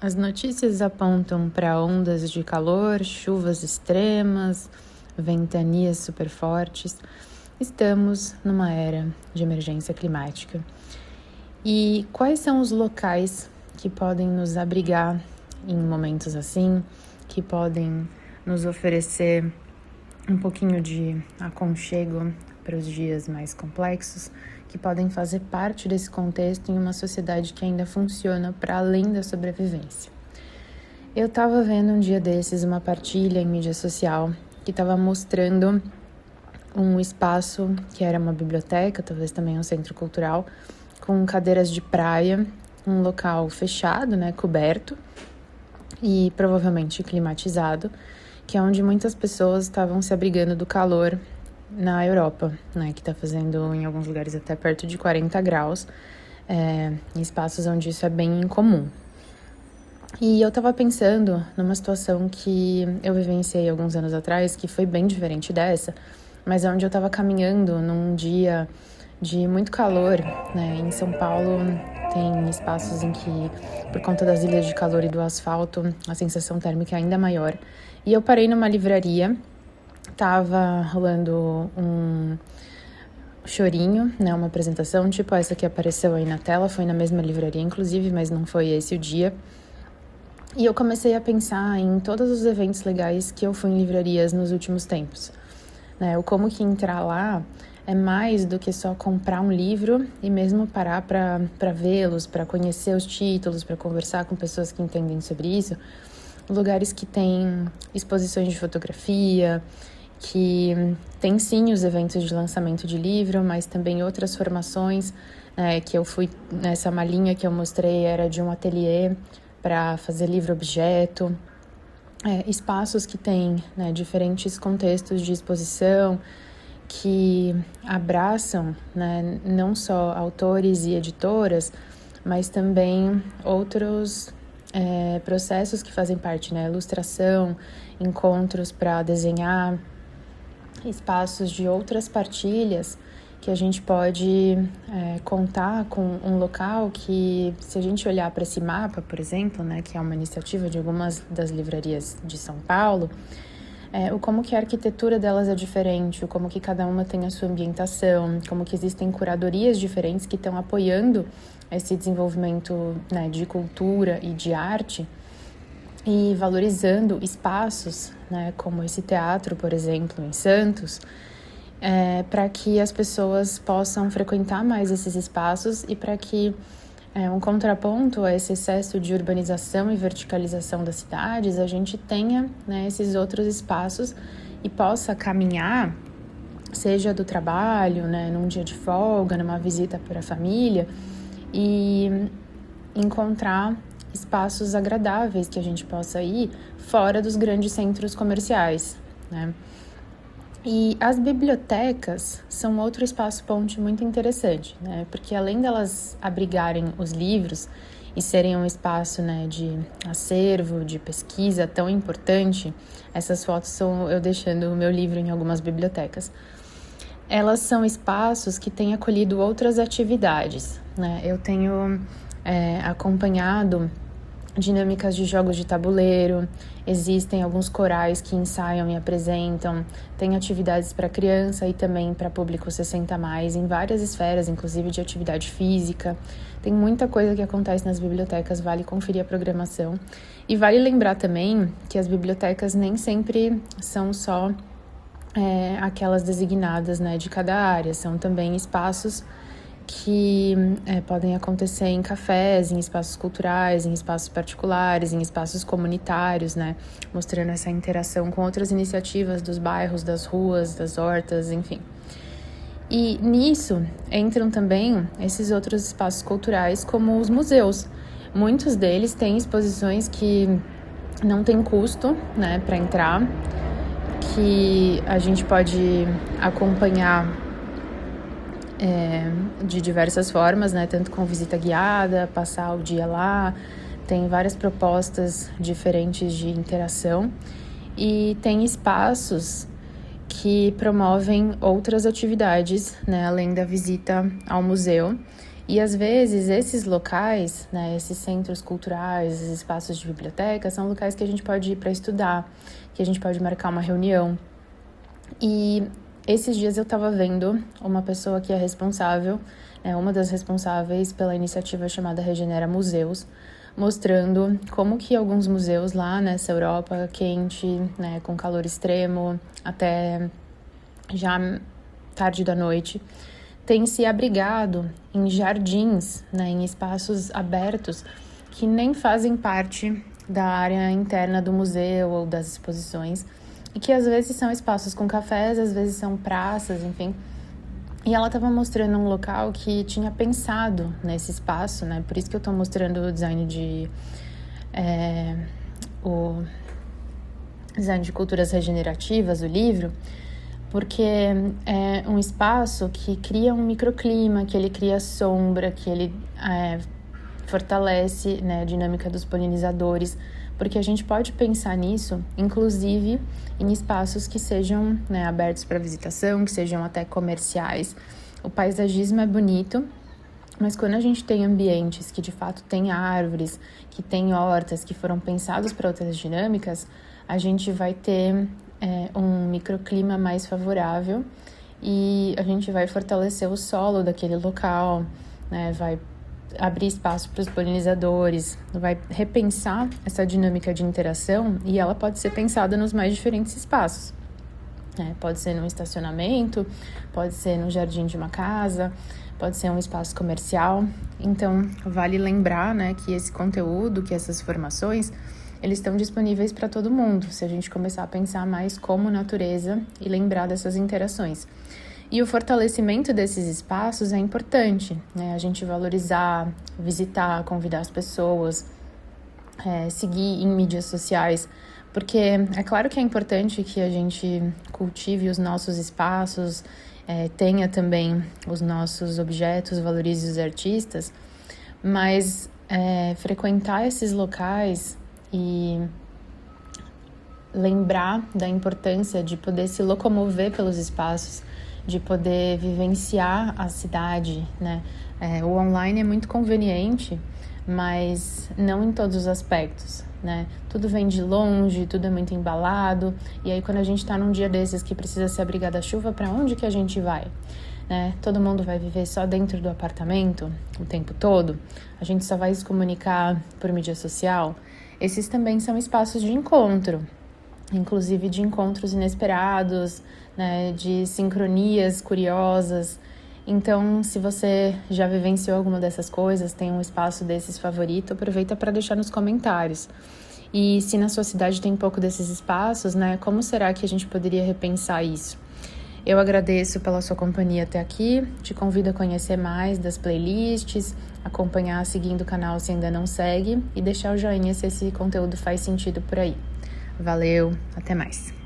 As notícias apontam para ondas de calor, chuvas extremas, ventanias super fortes. Estamos numa era de emergência climática. E quais são os locais que podem nos abrigar em momentos assim, que podem nos oferecer um pouquinho de aconchego para os dias mais complexos, que podem fazer parte desse contexto em uma sociedade que ainda funciona para além da sobrevivência. Eu estava vendo um dia desses uma partilha em mídia social que estava mostrando um espaço que era uma biblioteca, talvez também um centro cultural, com cadeiras de praia, um local fechado, coberto e provavelmente climatizado, que é onde muitas pessoas estavam se abrigando do calor na Europa, que está fazendo em alguns lugares até perto de 40 graus, em espaços onde isso é bem incomum. E eu estava pensando numa situação que eu vivenciei alguns anos atrás, que foi bem diferente dessa, mas onde eu estava caminhando num dia de muito calor, Em São Paulo tem espaços em que, por conta das ilhas de calor e do asfalto, a sensação térmica é ainda maior. E eu parei numa livraria, tava rolando um chorinho, uma apresentação, tipo essa que apareceu aí na tela, foi na mesma livraria inclusive, mas não foi esse o dia. E eu comecei a pensar em todos os eventos legais que eu fui em livrarias nos últimos tempos, O como que entrar lá é mais do que só comprar um livro e mesmo parar para vê-los, para conhecer os títulos, para conversar com pessoas que entendem sobre isso. Lugares que têm exposições de fotografia, que tem sim os eventos de lançamento de livro, mas também outras formações, que eu fui nessa malinha que eu mostrei, era de um ateliê para fazer livro-objeto, espaços que têm diferentes contextos de exposição, que abraçam não só autores e editoras, mas também outros processos que fazem parte, ilustração, encontros para desenhar, espaços de outras partilhas que a gente pode contar com um local que, se a gente olhar para esse mapa, por exemplo, que é uma iniciativa de algumas das livrarias de São Paulo, o como que a arquitetura delas é diferente, o como que cada uma tem a sua ambientação, como que existem curadorias diferentes que estão apoiando esse desenvolvimento de cultura e de arte e valorizando espaços, como esse teatro, por exemplo, em Santos, para que as pessoas possam frequentar mais esses espaços e para que um contraponto a esse excesso de urbanização e verticalização das cidades, a gente tenha esses outros espaços e possa caminhar, seja do trabalho, num dia de folga, numa visita para a família, e encontrar espaços agradáveis que a gente possa ir fora dos grandes centros comerciais, E as bibliotecas são outro espaço-ponte muito interessante, Porque além delas abrigarem os livros e serem um espaço, de acervo, de pesquisa tão importante, essas fotos são eu deixando o meu livro em algumas bibliotecas. Elas são espaços que têm acolhido outras atividades, Eu tenho acompanhado dinâmicas de jogos de tabuleiro, existem alguns corais que ensaiam e apresentam, tem atividades para criança e também para público 60+, em várias esferas, inclusive de atividade física. Tem muita coisa que acontece nas bibliotecas, vale conferir a programação. E vale lembrar também que as bibliotecas nem sempre são só aquelas designadas de cada área, são também espaços que podem acontecer em cafés, em espaços culturais, em espaços particulares, em espaços comunitários, mostrando essa interação com outras iniciativas dos bairros, das ruas, das hortas, enfim. E nisso entram também esses outros espaços culturais, como os museus. Muitos deles têm exposições que não tem custo, para entrar, que a gente pode acompanhar de diversas formas, tanto com visita guiada, passar o dia lá, tem várias propostas diferentes de interação e tem espaços que promovem outras atividades, além da visita ao museu E às vezes esses locais, né, esses centros culturais, esses espaços de biblioteca, são locais que a gente pode ir para estudar, que a gente pode marcar uma reunião. E esses dias eu estava vendo uma pessoa que é responsável, uma das responsáveis pela iniciativa chamada Regenera Museus, mostrando como que alguns museus lá nessa Europa quente, né, com calor extremo, até já tarde da noite, têm se abrigado em jardins, né, em espaços abertos que nem fazem parte da área interna do museu ou das exposições, e que às vezes são espaços com cafés, às vezes são praças, enfim. E ela estava mostrando um local que tinha pensado nesse espaço, né? Por isso que eu estou mostrando o design de culturas regenerativas, o livro, porque é um espaço que cria um microclima, que ele cria sombra, que ele fortalece, né, a dinâmica dos polinizadores, porque a gente pode pensar nisso, inclusive em espaços que sejam, né, abertos para visitação, que sejam até comerciais. O paisagismo é bonito, mas quando a gente tem ambientes que de fato têm árvores, que têm hortas, que foram pensados para outras dinâmicas, a gente vai ter um microclima mais favorável e a gente vai fortalecer o solo daquele local, né? Vai abrir espaço para os polinizadores, vai repensar essa dinâmica de interação e ela pode ser pensada nos mais diferentes espaços. Pode ser num estacionamento, pode ser no jardim de uma casa, pode ser um espaço comercial. Então, vale lembrar, né, que esse conteúdo, que essas formações, eles estão disponíveis para todo mundo, se a gente começar a pensar mais como natureza e lembrar dessas interações. E o fortalecimento desses espaços é importante, né? A gente valorizar, visitar, convidar as pessoas, seguir em mídias sociais, porque é claro que é importante que a gente cultive os nossos espaços, tenha também os nossos objetos, valorize os artistas, mas frequentar esses locais e lembrar da importância de poder se locomover pelos espaços, de poder vivenciar a cidade, né? O online é muito conveniente, mas não em todos os aspectos, né? Tudo vem de longe, tudo é muito embalado, e aí quando a gente tá num dia desses que precisa se abrigar da chuva, para onde que a gente vai? Né? Todo mundo vai viver só dentro do apartamento o tempo todo? A gente só vai se comunicar por mídia social? Esses também são espaços de encontro, inclusive de encontros inesperados, né, de sincronias curiosas. Então, se você já vivenciou alguma dessas coisas, tem um espaço desses favorito, aproveita para deixar nos comentários. E se na sua cidade tem pouco desses espaços, né, como será que a gente poderia repensar isso? Eu agradeço pela sua companhia até aqui, te convido a conhecer mais das playlists, acompanhar seguindo o canal se ainda não segue e deixar o joinha se esse conteúdo faz sentido por aí. Valeu, até mais!